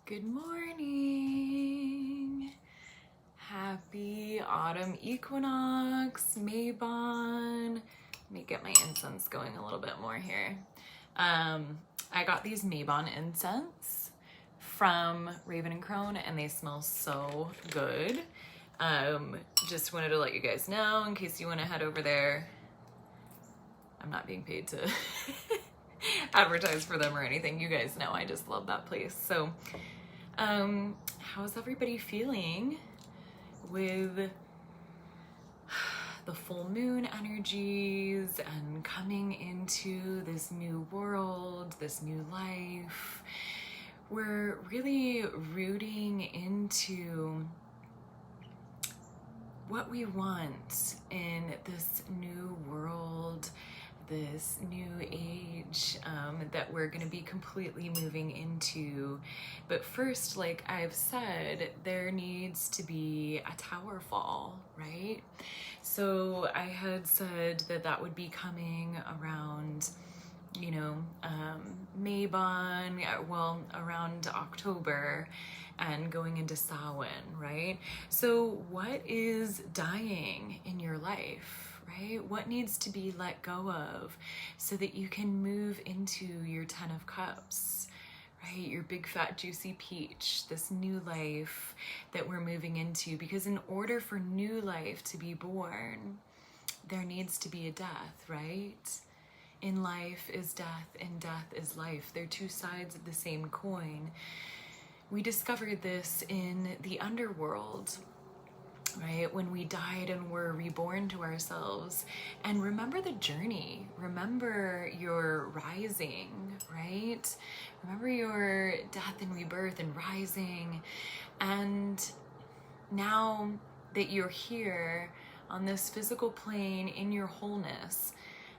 Good morning. Happy autumn equinox, Maybon. Let me get my incense going a little bit more here. I got these Maybon incense from Raven and Crone and they smell so good. Just wanted to let you guys know in case you want to head over there. I'm not being paid to advertise for them or anything. You guys know I just love that place. So how's everybody feeling with the full moon energies and coming into this new world, this new life? We're really rooting into what we want in this new world, this new age that we're going to be completely moving into. But first, like I've said, there needs to be a tower fall, right? So I had said that that would be coming around, you know, Maybon, well, around October and going into Samhain, right? So what is dying in your life? Right? What needs to be let go of so that you can move into your 10 of Cups, right? Your big fat juicy peach, this new life that we're moving into. Because in order for new life to be born, there needs to be a death, right? In life is death, in death is life. They're two sides of the same coin. We discovered this in the underworld, right? When we died and were reborn to ourselves. And remember the journey. Remember your rising, right? Remember your death and rebirth and rising. And now that you're here on this physical plane in your wholeness,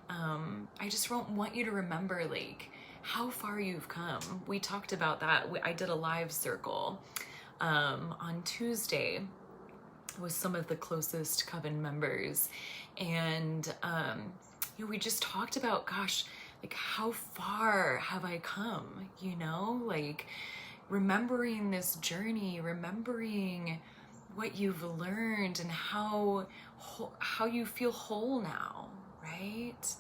I just want you to remember, like, how far you've come. We talked about that. I did a live circle on Tuesday with some of the closest coven members, and you know, we just talked about, gosh, like, how far have I come, you know, like remembering this journey, remembering what you've learned and how you feel whole now, right?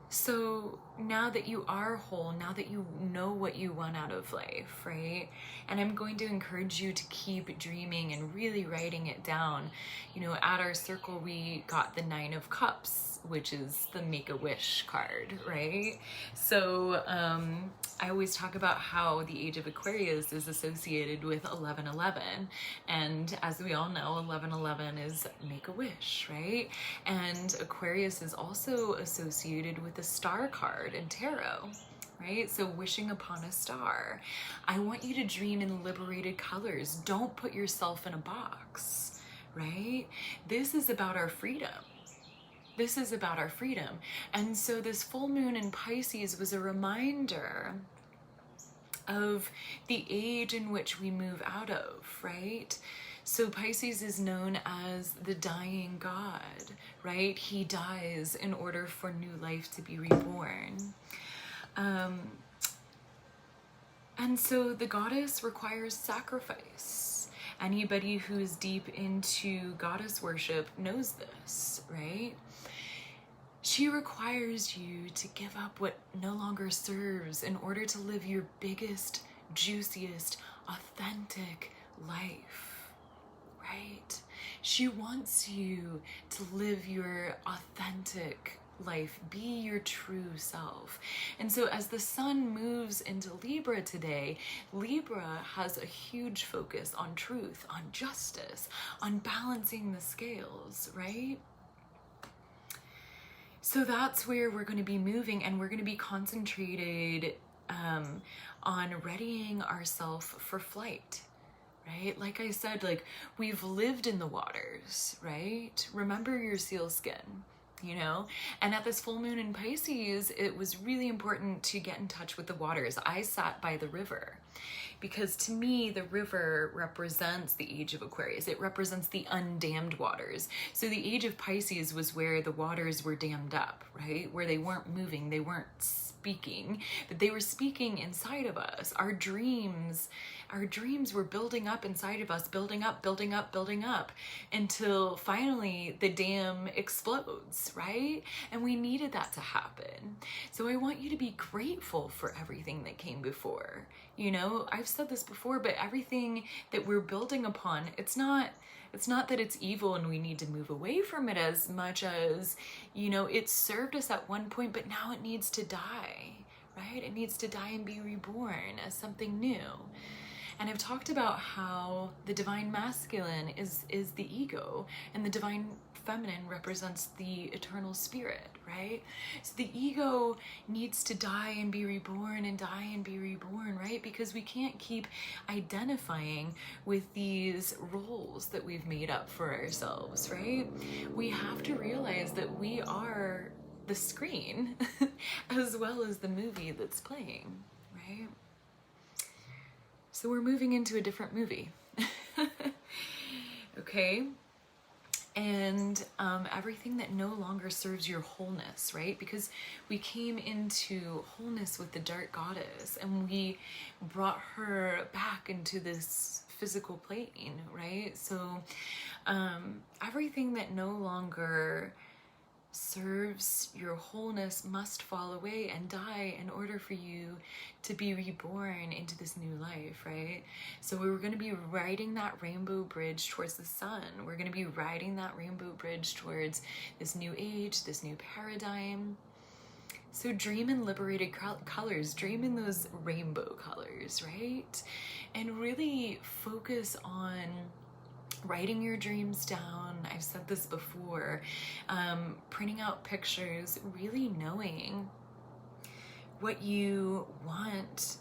So now that you are whole, now that you know what you want out of life, right? And I'm going to encourage you to keep dreaming and really writing it down. You know, at our circle, we got the 9 of Cups, which is the Make-A-Wish card, right? So I always talk about how the age of Aquarius is associated with 1111. And as we all know, 1111 is Make-A-Wish, right? And Aquarius is also associated with the Star card in tarot, right? So wishing upon a star. I want you to dream in liberated colors. Don't put yourself in a box, right? This is about our freedom. This is about our freedom. And so this full moon in Pisces was a reminder of the age in which we move out of, right? So Pisces is known as the dying god, right? He dies in order for new life to be reborn. And so the goddess requires sacrifice. Anybody who's deep into goddess worship knows this, right? She requires you to give up what no longer serves in order to live your biggest, juiciest, authentic life, right? She wants you to live your authentic life, be your true self. And so as the sun moves into Libra today, Libra has a huge focus on truth, on justice, on balancing the scales, right? So that's where we're going to be moving, and we're going to be concentrated on readying ourselves for flight, right? Like I said, like, we've lived in the waters, right? Remember your seal skin, you know? And at this full moon in Pisces, it was really important to get in touch with the waters. I sat by the river because to me, the river represents the age of Aquarius. It represents the undammed waters. So the age of Pisces was where the waters were dammed up, right? Where they weren't moving, they weren't speaking, but they were speaking inside of us. Our dreams were building up inside of us, building up, building up, building up, until finally the dam explodes, right? And we needed that to happen. So I want you to be grateful for everything that came before. You know, I've said this before, but everything that we're building upon, it's not that it's evil and we need to move away from it as much as, you know, it served us at one point, but now it needs to die, right? It needs to die and be reborn as something new. And I've talked about how the divine masculine is the ego, and the divine feminine represents the eternal spirit, right? So the ego needs to die and be reborn and die and be reborn, right? Because we can't keep identifying with these roles that we've made up for ourselves, right? We have to realize that we are the screen as well as the movie that's playing, right? So we're moving into a different movie. Okay? And everything that no longer serves your wholeness, right? Because we came into wholeness with the dark goddess and we brought her back into this physical plane, right? So everything that no longer serves your wholeness must fall away and die in order for you to be reborn into this new life, right? So we're going to be riding that rainbow bridge towards the sun. We're going to be riding that rainbow bridge towards this new age, this new paradigm. So dream in liberated colors, dream in those rainbow colors, right? And really focus on writing your dreams down. I've said this before, printing out pictures, really knowing what you want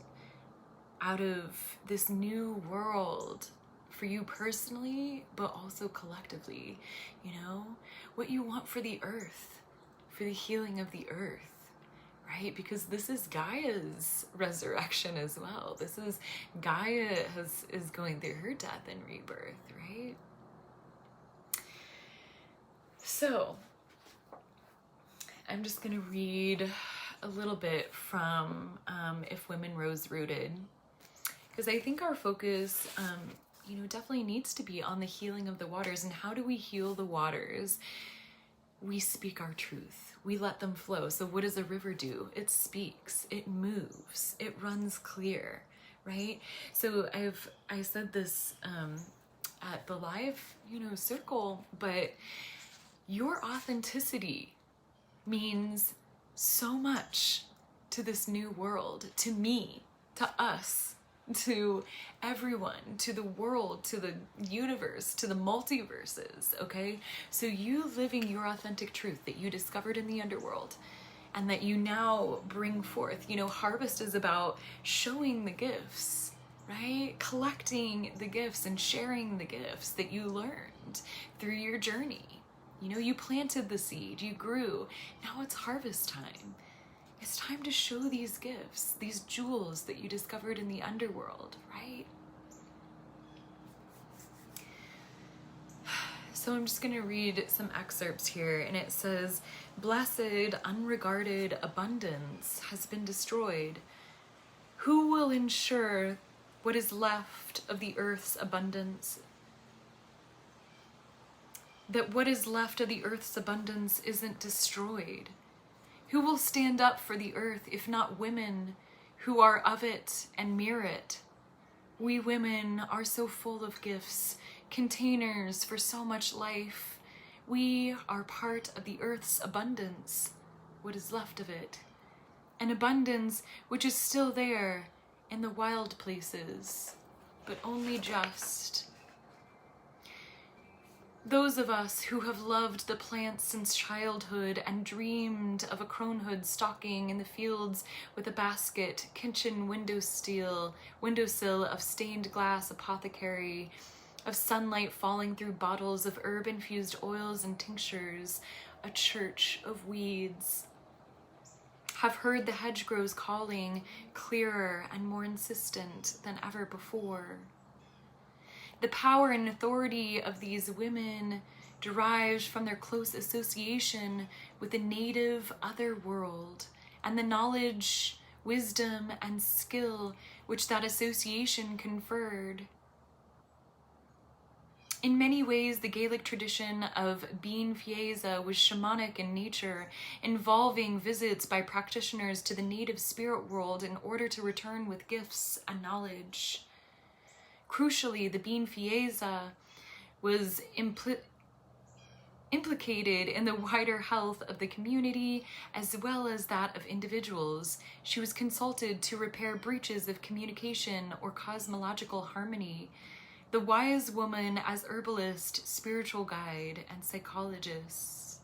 out of this new world for you personally, but also collectively, you know, what you want for the earth, for the healing of the earth, right? Because this is Gaia's resurrection as well. This is Gaia is going through her death and rebirth, right? So I'm just going to read a little bit from If Women Rose Rooted, because I think our focus, you know, definitely needs to be on the healing of the waters. And how do we heal the waters? We speak our truth. We let them flow. So what does a river do? It speaks, it moves, it runs clear, right? So I said this at the live, you know, circle, but your authenticity means so much to this new world, to me, to us, to everyone, to the world, to the universe, to the multiverses, okay? So you living your authentic truth that you discovered in the underworld and that you now bring forth, you know, harvest is about showing the gifts, right? Collecting the gifts and sharing the gifts that you learned through your journey. You know, you planted the seed, you grew, now it's harvest time. It's time to show these gifts, these jewels that you discovered in the underworld, right? So I'm just going to read some excerpts here, and it says, "Blessed, unregarded abundance has been destroyed. Who will ensure what is left of the earth's abundance? That what is left of the earth's abundance isn't destroyed? Who will stand up for the earth if not women who are of it and mirror it? We women are so full of gifts, containers for so much life. We are part of the earth's abundance, what is left of it. An abundance which is still there in the wild places, but only just. Those of us who have loved the plants since childhood and dreamed of a cronehood stalking in the fields with a basket, kitchen windowsill of stained glass apothecary, of sunlight falling through bottles of herb-infused oils and tinctures, a church of weeds, have heard the hedgerows calling clearer and more insistent than ever before. The power and authority of these women derives from their close association with the native other world and the knowledge, wisdom, and skill which that association conferred. In many ways, the Gaelic tradition of Bín Fianna was shamanic in nature, involving visits by practitioners to the native spirit world in order to return with gifts and knowledge. Crucially, the Bín Fianna was implicated in the wider health of the community as well as that of individuals. She was consulted to repair breaches of communication or cosmological harmony. The wise woman as herbalist, spiritual guide, and psychologist.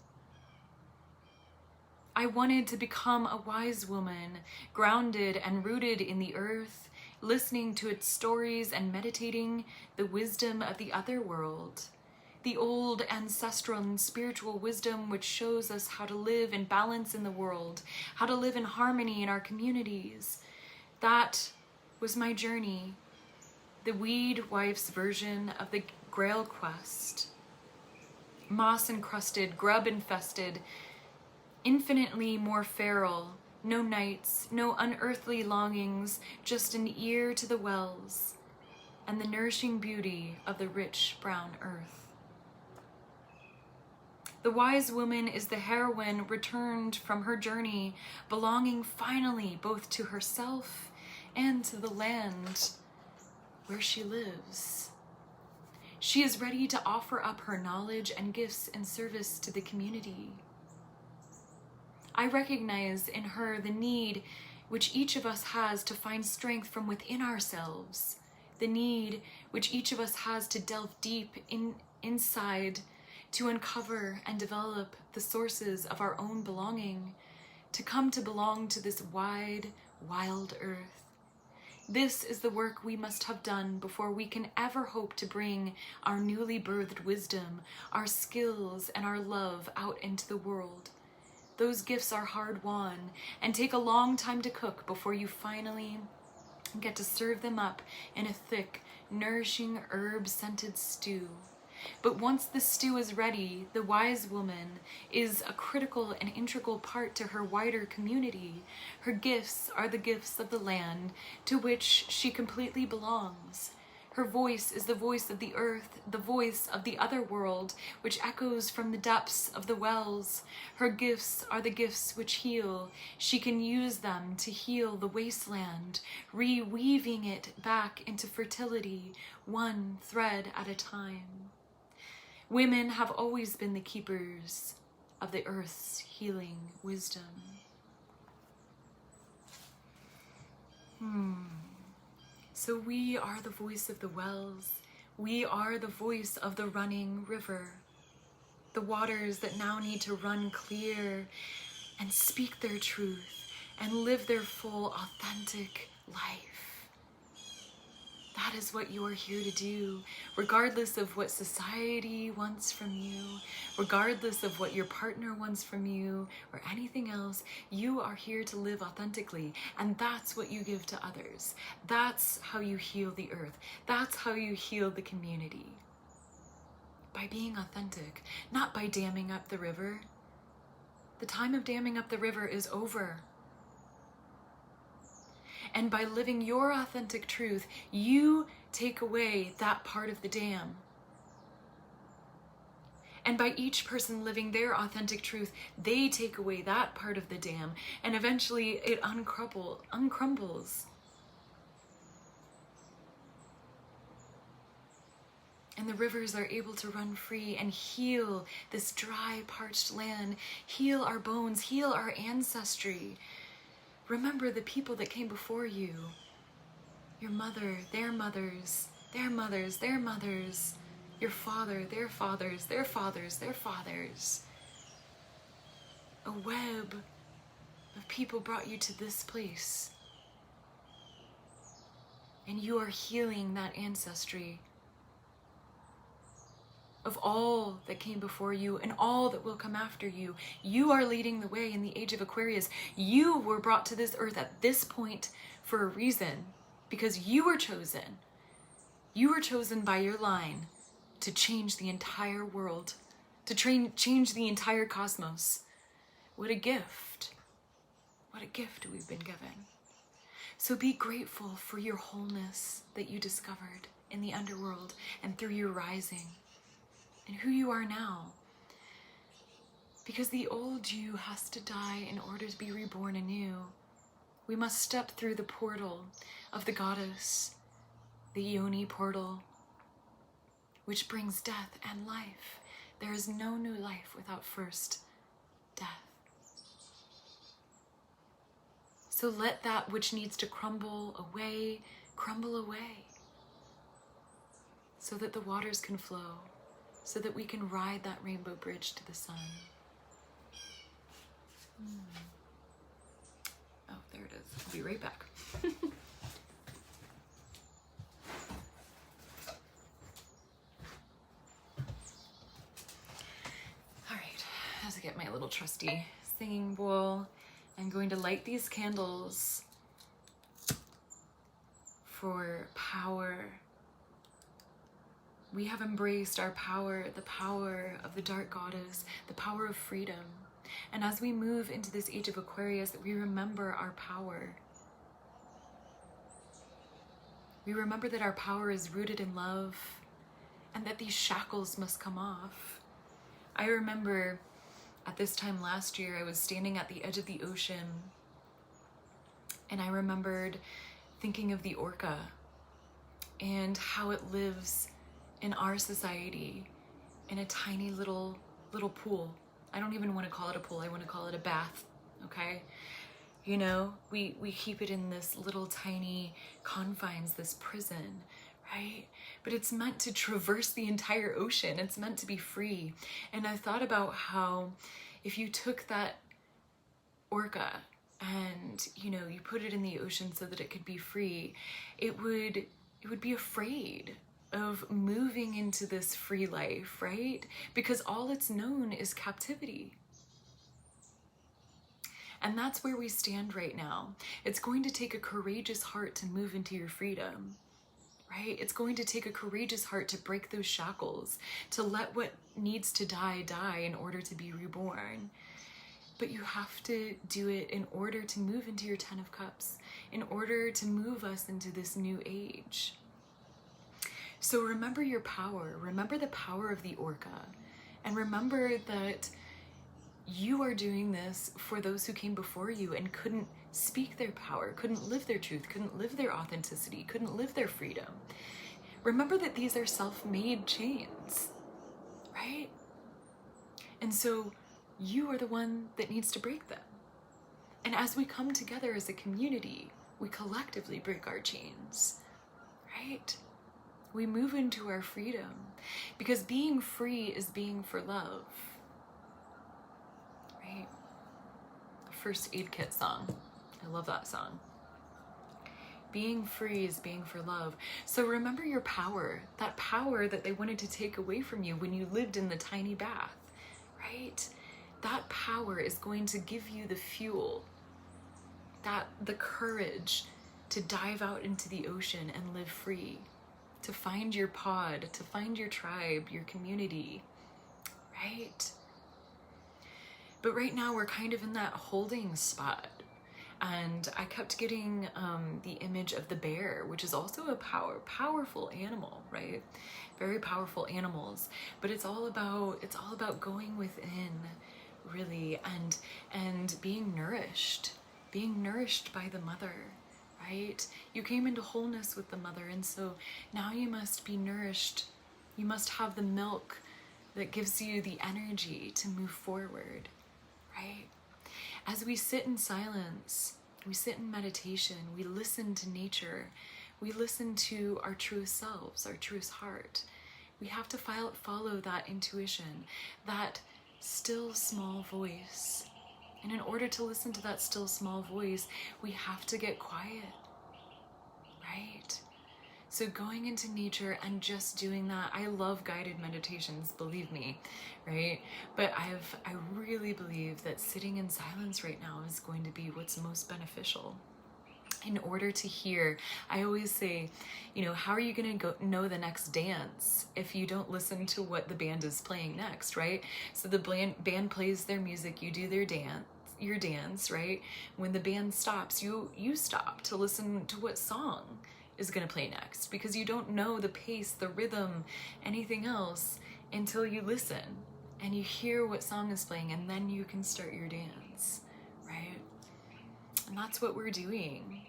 I wanted to become a wise woman, grounded and rooted in the earth, listening to its stories and meditating the wisdom of the other world. The old ancestral and spiritual wisdom which shows us how to live in balance in the world, how to live in harmony in our communities. That was my journey. The Weed Wife's version of the Grail quest. Moss-encrusted, grub-infested, infinitely more feral, no nights, no unearthly longings, just an ear to the wells and the nourishing beauty of the rich brown earth. The wise woman is the heroine returned from her journey, belonging finally both to herself and to the land where she lives. She is ready to offer up her knowledge and gifts in service to the community. I recognize in her the need which each of us has to find strength from within ourselves, the need which each of us has to delve deep inside to uncover and develop the sources of our own belonging, to come to belong to this wide, wild earth. This is the work we must have done before we can ever hope to bring our newly birthed wisdom, our skills, and our love out into the world. Those gifts are hard-won and take a long time to cook before you finally get to serve them up in a thick, nourishing, herb-scented stew. But once the stew is ready, the wise woman is a critical and integral part to her wider community. Her gifts are the gifts of the land to which she completely belongs. Her voice is the voice of the earth, the voice of the other world, which echoes from the depths of the wells. Her gifts are the gifts which heal. She can use them to heal the wasteland, reweaving it back into fertility, one thread at a time. Women have always been the keepers of the earth's healing wisdom. So we are the voice of the wells. We are the voice of the running river. The waters that now need to run clear and speak their truth and live their full, authentic life. That is what you are here to do, regardless of what society wants from you, regardless of what your partner wants from you, or anything else. You are here to live authentically, and that's what you give to others. That's how you heal the earth. That's how you heal the community. By being authentic, not by damming up the river. The time of damming up the river is over. And by living your authentic truth, you take away that part of the dam. And by each person living their authentic truth, they take away that part of the dam, and eventually it uncrumbles. And the rivers are able to run free and heal this dry, parched land, heal our bones, heal our ancestry. Remember the people that came before you. Your mother, their mothers, their mothers, their mothers, your father, their fathers, their fathers, their fathers. A web of people brought you to this place. And you are healing that ancestry of all that came before you and all that will come after you. You are leading the way in the age of Aquarius. You were brought to this earth at this point for a reason, because you were chosen. You were chosen by your line to change the entire world, to change the entire cosmos. What a gift. What a gift we've been given. So be grateful for your wholeness that you discovered in the underworld and through your rising and who you are now. Because the old you has to die in order to be reborn anew. We must step through the portal of the goddess, the Yoni portal, which brings death and life. There is no new life without first death. So let that which needs to crumble away, so that the waters can flow, so that we can ride that rainbow bridge to the sun. Oh, there it is. I'll be right back. All right, as I get my little trusty singing bowl, I'm going to light these candles for power. We have embraced our power, the power of the dark goddess, the power of freedom. And as we move into this age of Aquarius, we remember our power. We remember that our power is rooted in love and that these shackles must come off. I remember at this time last year, I was standing at the edge of the ocean and I remembered thinking of the orca and how it lives in our society in a tiny little pool. I don't even want to call it a pool, I want to call it a bath, okay? You know, we keep it in this little tiny confines, this prison, right? But it's meant to traverse the entire ocean. It's meant to be free. And I thought about how if you took that orca and, you know, you put it in the ocean so that it could be free, it would be afraid of moving into this free life, right? Because all it's known is captivity. And that's where we stand right now. It's going to take a courageous heart to move into your freedom, right? It's going to take a courageous heart to break those shackles, to let what needs to die, die in order to be reborn. But you have to do it in order to move into your 10 of Cups, in order to move us into this new age. So remember your power, remember the power of the orca, and remember that you are doing this for those who came before you and couldn't speak their power, couldn't live their truth, couldn't live their authenticity, couldn't live their freedom. Remember that these are self-made chains, right? And so you are the one that needs to break them. And as we come together as a community, we collectively break our chains, right? We move into our freedom, because being free is being for love, right? First Aid Kit song. I love that song. Being free is being for love. So remember your power, that power that they wanted to take away from you when you lived in the tiny bath, right? That power is going to give you the fuel, the courage to dive out into the ocean and live free, to find your pod, to find your tribe, your community, right? But right now we're kind of in that holding spot. And I kept getting the image of the bear, which is also a powerful animal, right? Very powerful animals. But it's all about going within, really, and being nourished by the mother, right? You came into wholeness with the mother, and so now you must be nourished. You must have the milk that gives you the energy to move forward, right? As we sit in silence, we sit in meditation, we listen to nature, we listen to our truest selves, our truest heart. We have to follow that intuition, that still small voice. And in order to listen to that still small voice, we have to get quiet, right? So going into nature and just doing that, I love guided meditations, believe me, right? But I really believe that sitting in silence right now is going to be what's most beneficial. In order to hear, I always say, you know, how are you going to know the next dance if you don't listen to what the band is playing next, right? So the band plays their music, you do their dance, your dance, right? When the band stops, you stop to listen to what song is going to play next, because you don't know the pace, the rhythm, anything else until you listen and you hear what song is playing, and then you can start your dance, right? And that's what we're doing.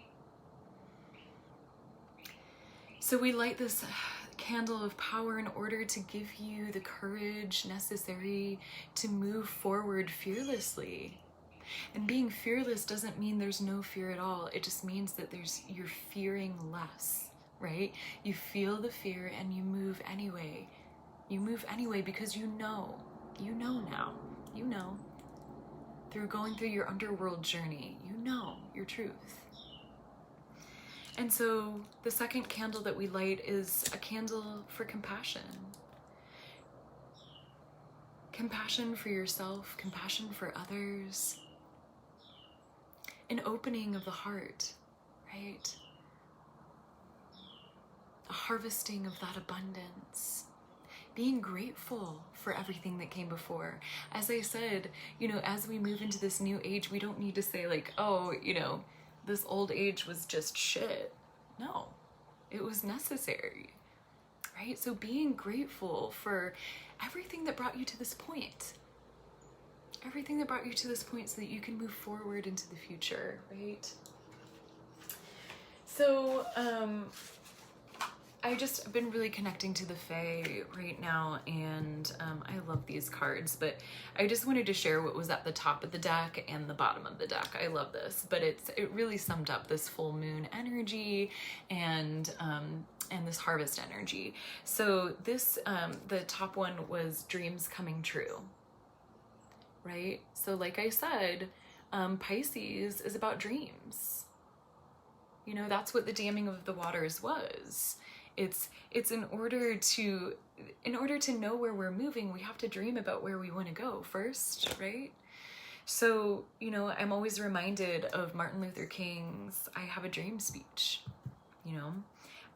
So we light this candle of power in order to give you the courage necessary to move forward fearlessly. And being fearless doesn't mean there's no fear at all. It just means that you're fearing less, right? You feel the fear and you move anyway. You move anyway because you know now, through going through your underworld journey, you know your truth. And so the second candle that we light is a candle for compassion. Compassion for yourself, compassion for others. An opening of the heart, right? A harvesting of that abundance. Being grateful for everything that came before. As I said, as we move into this new age, we don't need to say like, oh, this old age was just shit. No, it was necessary, right? So being grateful for everything that brought you to this point. Everything that brought you to this point so that you can move forward into the future, right? So, I've been really connecting to the Fae right now, and I love these cards, but I just wanted to share what was at the top of the deck and the bottom of the deck. I love this, but it really summed up this full moon energy and this harvest energy. So this, the top one was dreams coming true, right? So like I said, Pisces is about dreams. That's what the damming of the waters was. It's in order to know where we're moving, we have to dream about where we want to go first, right? So, I'm always reminded of Martin Luther King's I Have a Dream speech,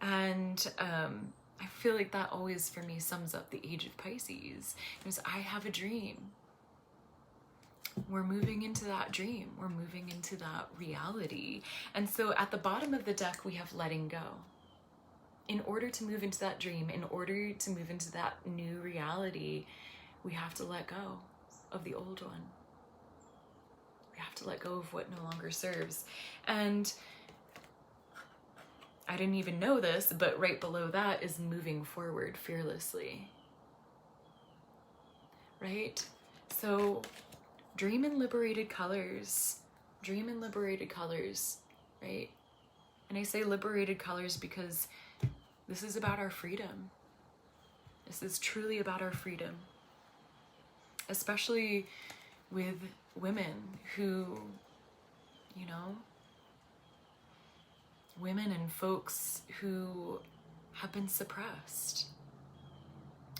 and I feel like that always for me sums up the age of Pisces. It was, I have a dream. We're moving into that dream. We're moving into that reality. And so at the bottom of the deck, we have letting go. In order to move into that dream, in order to move into that new reality, we have to let go of the old one. We have to let go of what no longer serves. And I didn't even know this, but right below that is moving forward fearlessly. Right? So dream in liberated colors. Dream in liberated colors, right? And I say liberated colors because this is about our freedom. This is truly about our freedom. Especially with women who, women and folks who have been suppressed.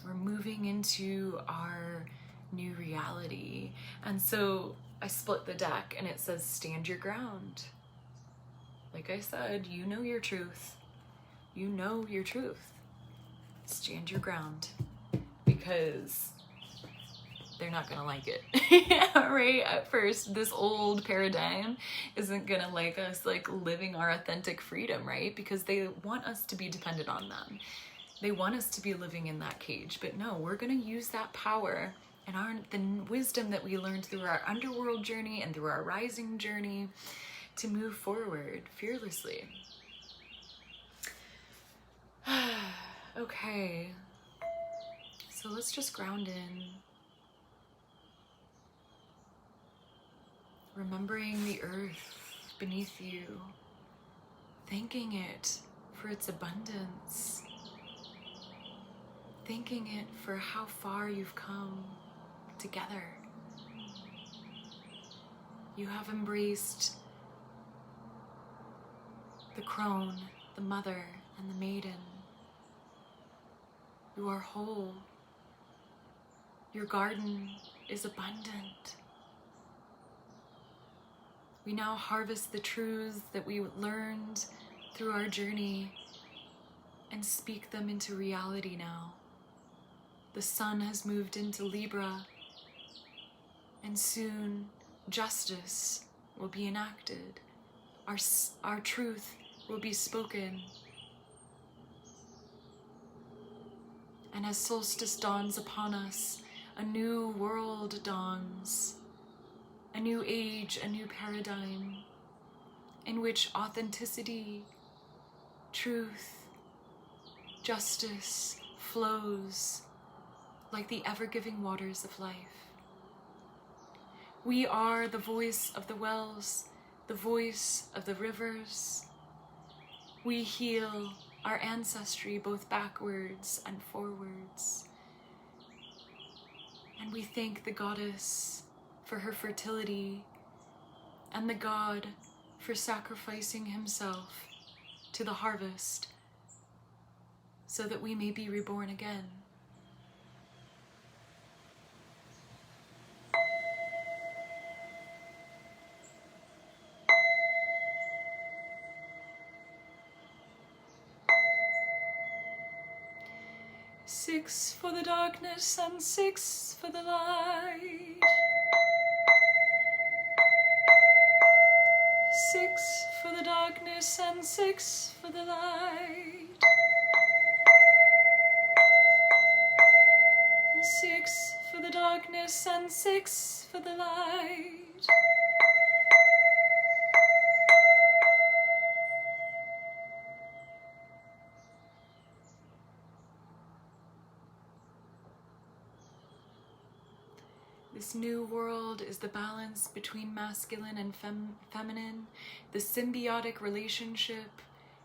We're moving into our new reality. And so I split the deck and it says, stand your ground. Like I said, you know your truth. You know your truth. Stand your ground, because they're not gonna like it. Right? At first, this old paradigm isn't gonna like us like living our authentic freedom, right? Because they want us to be dependent on them. They want us to be living in that cage. But no, we're gonna use that power and the wisdom that we learned through our underworld journey and through our rising journey to move forward fearlessly. Okay, so let's just ground in. Remembering the earth beneath you, thanking it for its abundance, thanking it for how far you've come together. You have embraced the crone, the mother, and the maiden. You are whole. Your garden is abundant. We now harvest the truths that we learned through our journey and speak them into reality now. The sun has moved into Libra, and soon justice will be enacted. Our truth will be spoken. And as solstice dawns upon us, a new world dawns, a new age, a new paradigm, in which authenticity, truth, justice flows like the ever-giving waters of life. We are the voice of the wells, the voice of the rivers. We heal our ancestry both backwards and forwards. And we thank the goddess for her fertility and the god for sacrificing himself to the harvest so that we may be reborn again. Six for the darkness and six for the light. Six for the darkness and six for the light. Six for the darkness and six for the light. This new world is the balance between masculine and feminine, the symbiotic relationship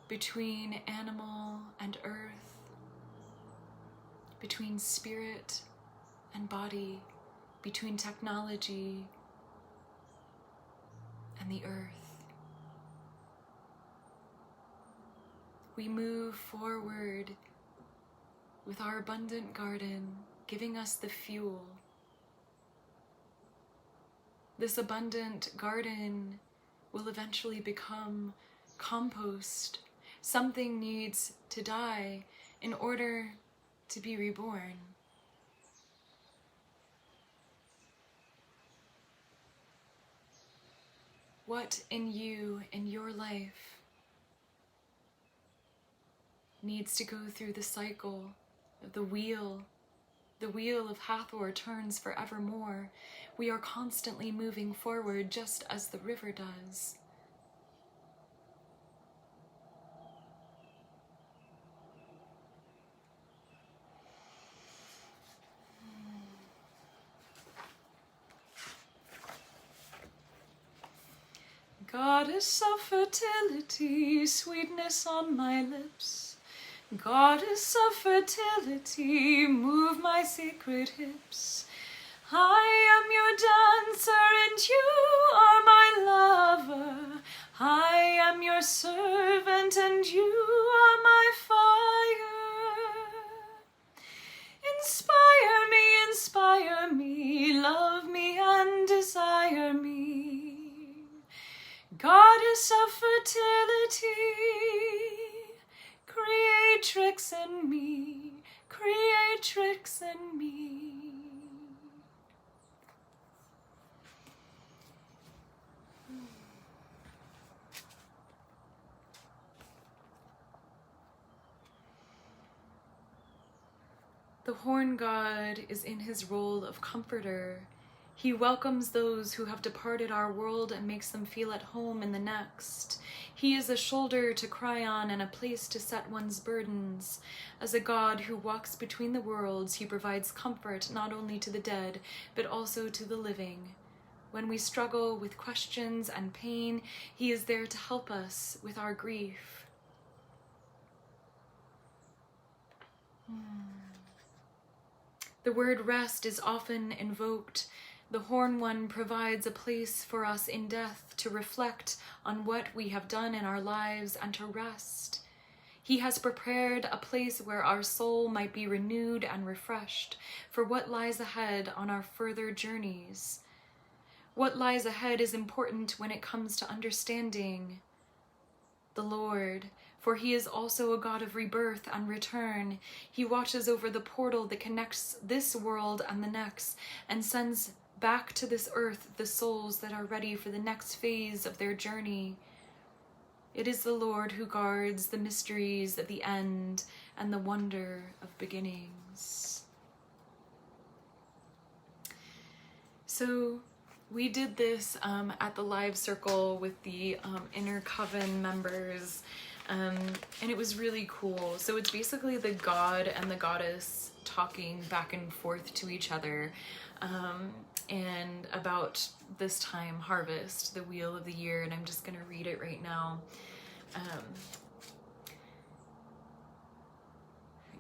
between animal and earth, between spirit and body, between technology and the earth. We move forward with our abundant garden, giving us the fuel. This abundant garden will eventually become compost. Something needs to die in order to be reborn. What in you, in your life, needs to go through the cycle of the wheel? The wheel of Hathor turns forevermore. We are constantly moving forward just as the river does. Goddess of fertility, sweetness on my lips. Goddess of fertility, move my sacred hips. I am your dancer and you are my lover. I am your servant and you are my fire. Inspire me, love me and desire me. Goddess of fertility, creatrix in me, creatrix in me. The horn god is in his role of comforter. He welcomes those who have departed our world and makes them feel at home in the next. He is a shoulder to cry on and a place to set one's burdens. As a god who walks between the worlds, he provides comfort not only to the dead, but also to the living. When we struggle with questions and pain, he is there to help us with our grief. The word rest is often invoked. The Horn One provides a place for us in death to reflect on what we have done in our lives and to rest. He has prepared a place where our soul might be renewed and refreshed for what lies ahead on our further journeys. What lies ahead is important when it comes to understanding the Lord, for he is also a God of rebirth and return. He watches over the portal that connects this world and the next and sends back to this earth the souls that are ready for the next phase of their journey. It is the Lord who guards the mysteries of the end and the wonder of beginnings. So we did this at the live circle with the Inner Coven members, and it was really cool. So it's basically the god and the goddess talking back and forth to each other, and about this time harvest, the wheel of the year, and I'm just going to read it right now.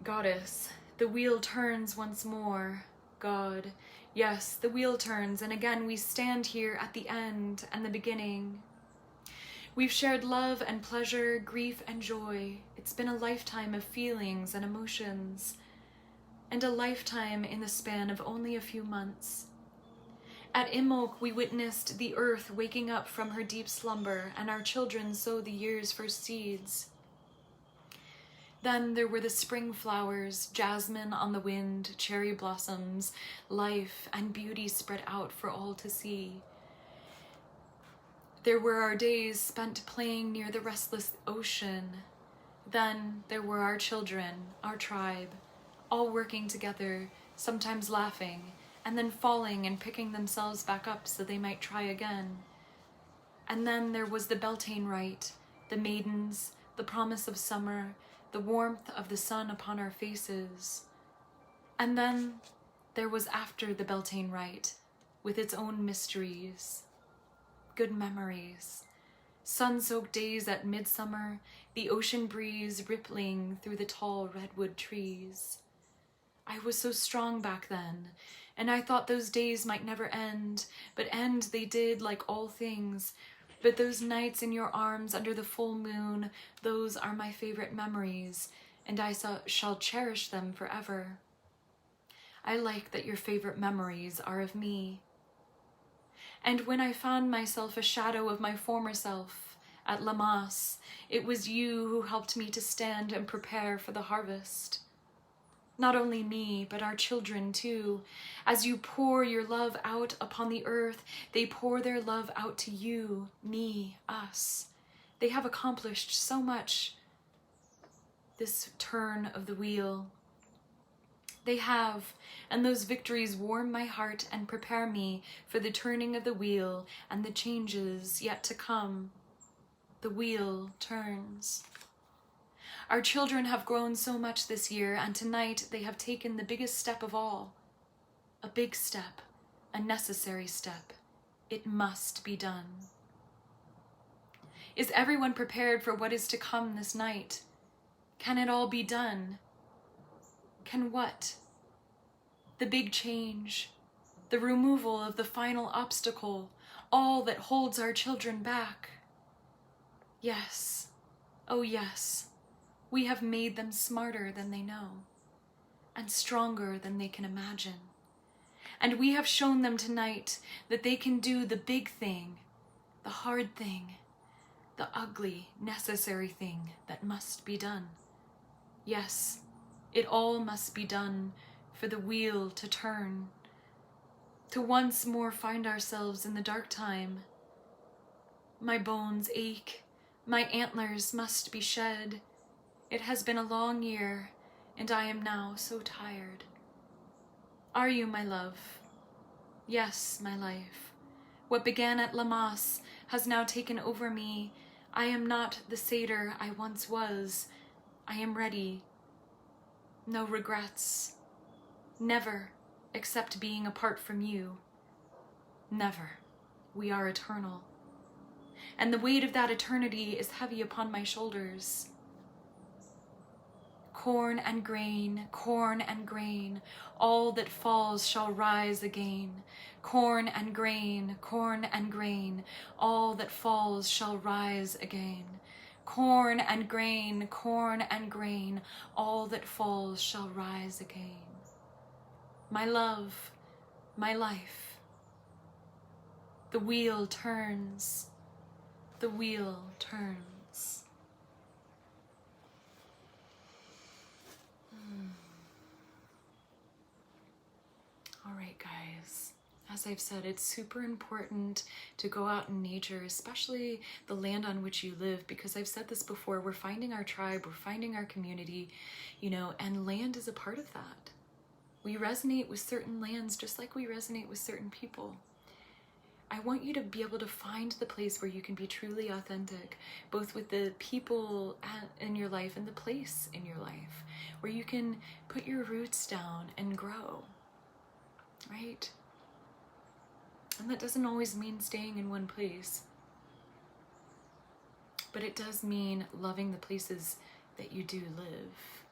Goddess, the wheel turns once more. God, yes, the wheel turns, and again we stand here at the end and the beginning. We've shared love and pleasure, grief and joy. It's been a lifetime of feelings and emotions, and a lifetime in the span of only a few months. At Imbolc, we witnessed the earth waking up from her deep slumber, and our children sow the year's first seeds. Then there were the spring flowers, jasmine on the wind, cherry blossoms, life and beauty spread out for all to see. There were our days spent playing near the restless ocean. Then there were our children, our tribe, all working together, sometimes laughing, and then falling and picking themselves back up so they might try again. And then there was the Beltane rite, the maidens, the promise of summer, the warmth of the sun upon our faces. And then there was after the Beltane rite, with its own mysteries. Good memories. Sun-soaked days at midsummer, the ocean breeze rippling through the tall redwood trees. I was so strong back then, and I thought those days might never end, but end they did like all things. But those nights in your arms under the full moon, those are my favorite memories, and I shall cherish them forever. I like that your favorite memories are of me. And when I found myself a shadow of my former self at Lamas, it was you who helped me to stand and prepare for the harvest. Not only me, but our children too. As you pour your love out upon the earth, they pour their love out to you, me, us. They have accomplished so much this turn of the wheel. They have, and those victories warm my heart and prepare me for the turning of the wheel and the changes yet to come. The wheel turns. Our children have grown so much this year, and tonight they have taken the biggest step of all. A big step, a necessary step. It must be done. Is everyone prepared for what is to come this night? Can it all be done? Can what? The big change, the removal of the final obstacle, all that holds our children back. Yes, oh yes, we have made them smarter than they know, and stronger than they can imagine. And we have shown them tonight that they can do the big thing, the hard thing, the ugly, necessary thing that must be done. Yes, it all must be done for the wheel to turn, to once more find ourselves in the dark time. My bones ache, my antlers must be shed. It has been a long year, and I am now so tired. Are you, my love? Yes, my life. What began at Lamas has now taken over me. I am not the satyr I once was. I am ready. No regrets. Never, except being apart from you. Never. We are eternal. And the weight of that eternity is heavy upon my shoulders. Corn and grain, all that falls shall rise again. Corn and grain, all that falls shall rise again. Corn and grain, all that falls shall rise again. My love, my life. The wheel turns, the wheel turns. All right, guys, as I've said, it's super important to go out in nature, especially the land on which you live, because I've said this before, we're finding our tribe, we're finding our community, you know, and land is a part of that. We resonate with certain lands just like we resonate with certain people. I want you to be able to find the place where you can be truly authentic, both with the people in your life and the place in your life, where you can put your roots down and grow, right? And that doesn't always mean staying in one place, but it does mean loving the places that you do live.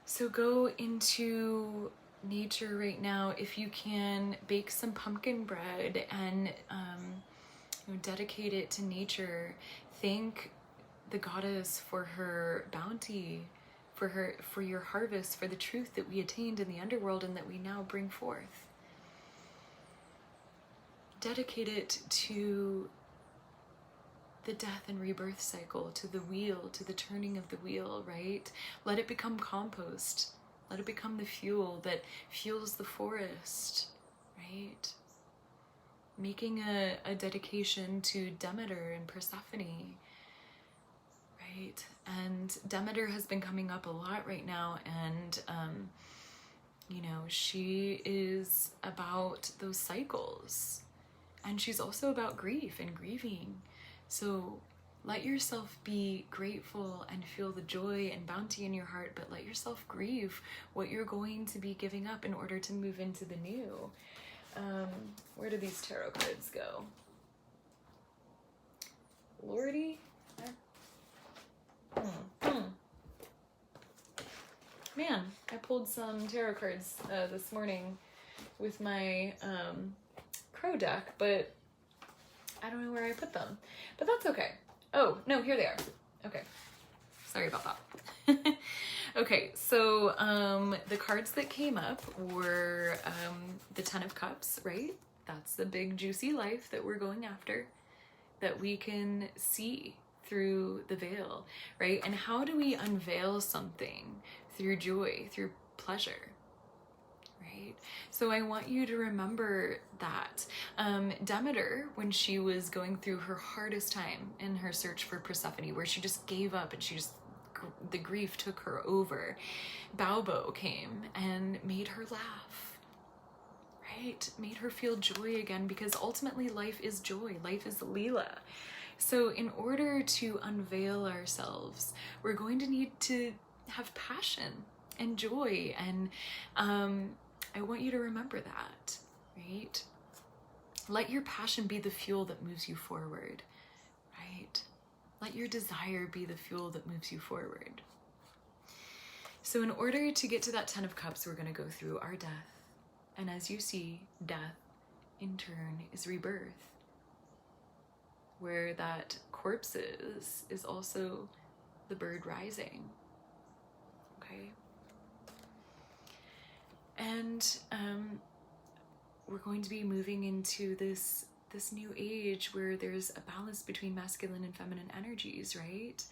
So go into nature right now. If you can, bake some pumpkin bread and you know, dedicate it to nature. Thank the goddess for her bounty, for your harvest, for the truth that we attained in the underworld and that we now bring forth. Dedicate it to the death and rebirth cycle, to the wheel, to the turning of the wheel, right? Let it become compost. Let it become the fuel that fuels the forest, right? Making a dedication to Demeter and Persephone, right? And Demeter has been coming up a lot right now, and you know, she is about those cycles, and she's also about grief and grieving. So let yourself be grateful and feel the joy and bounty in your heart, but let yourself grieve what you're going to be giving up in order to move into the new. Where do these tarot cards go? Lordy? Man, I pulled some tarot cards this morning with my crow deck, but I don't know where I put them. But that's okay. Oh, no, here they are. Okay. Sorry about that. Okay, so the cards that came up were the Ten of Cups, right? That's the big juicy life that we're going after, that we can see through the veil, right? And how do we unveil something? Through joy, through pleasure, right? So I want you to remember that. Demeter, when she was going through her hardest time in her search for Persephone, where she just gave up and the grief took her over, Baobo came and made her laugh, right? Made her feel joy again, because ultimately life is joy, life is Leela. So in order to unveil ourselves, we're going to need to have passion and joy, and I want you to remember that, right? Let your passion be the fuel that moves you forward, right? Let your desire be the fuel that moves you forward. So in order to get to that Ten of Cups, we're going to go through our death. And as you see, death in turn is rebirth. Where that corpse is also the bird rising. Okay? And we're going to be moving into this new age where there's a balance between masculine and feminine energies, right?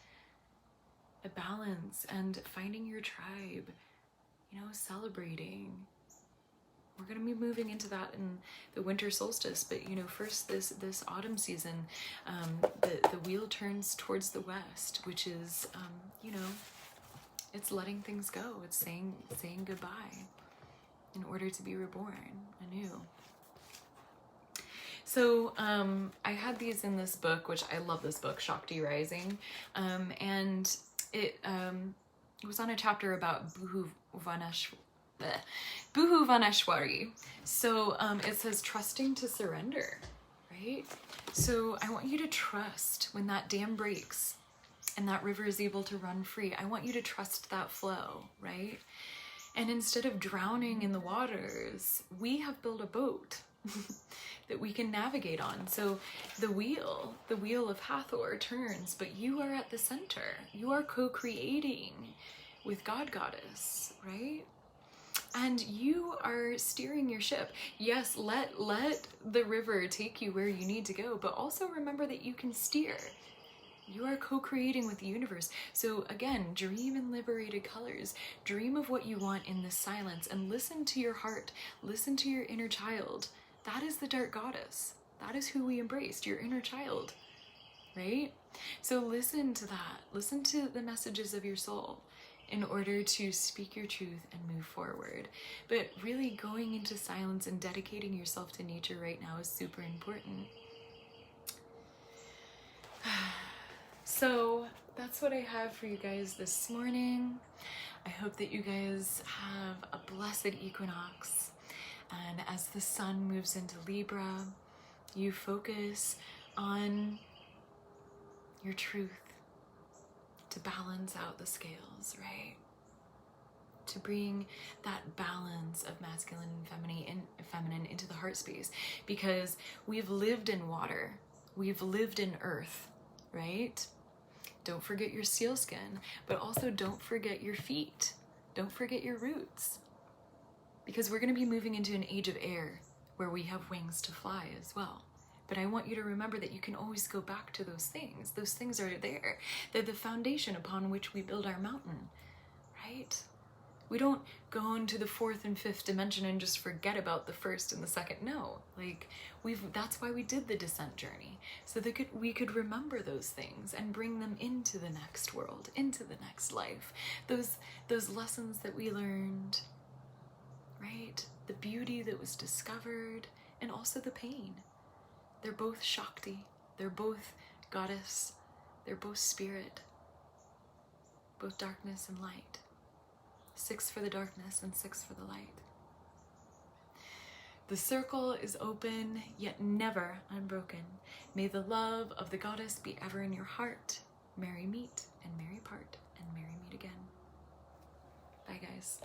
A balance, and finding your tribe, you know, celebrating. We're going to be moving into that in the winter solstice, but you know, first this autumn season, the wheel turns towards the west, which is, you know, it's letting things go. It's saying goodbye in order to be reborn anew. So I had these in this book, which I love this book, Shakti Rising, and it was on a chapter about Bhuvaneshwari. So it says trusting to surrender, right? So I want you to trust when that dam breaks and that river is able to run free. I want you to trust that flow, right? And instead of drowning in the waters, we have built a boat that we can navigate on. So the wheel of Hathor turns, but you are at the center. You are co-creating with God Goddess, right? And you are steering your ship. Yes, let the river take you where you need to go, but also remember that you can steer. You are co-creating with the universe. So again, dream in liberated colors. Dream of what you want in this silence and listen to your heart. Listen to your inner child. That is the dark goddess. That is who we embraced, your inner child, right? So listen to that. Listen to the messages of your soul in order to speak your truth and move forward. But really going into silence and dedicating yourself to nature right now is super important. So that's what I have for you guys this morning. I hope that you guys have a blessed equinox. And as the sun moves into Libra, you focus on your truth to balance out the scales, right? To bring that balance of masculine and feminine into the heart space, because we've lived in water, we've lived in earth, right? Don't forget your seal skin, but also don't forget your feet. Don't forget your roots, because we're going to be moving into an age of air where we have wings to fly as well. But I want you to remember that you can always go back to those things. Those things are there. They're the foundation upon which we build our mountain, right? We don't go into the fourth and fifth dimension and just forget about the first and the second. No, like that's why we did the descent journey, so that we could remember those things and bring them into the next world, into the next life. Those lessons that we learned, right? The beauty that was discovered, and also the pain. They're both Shakti, they're both goddess, they're both spirit, both darkness and light. 6 for the darkness and 6 for the light. The circle is open, yet never unbroken. May the love of the goddess be ever in your heart. Merry meet and merry part, and merry meet again. Bye, guys.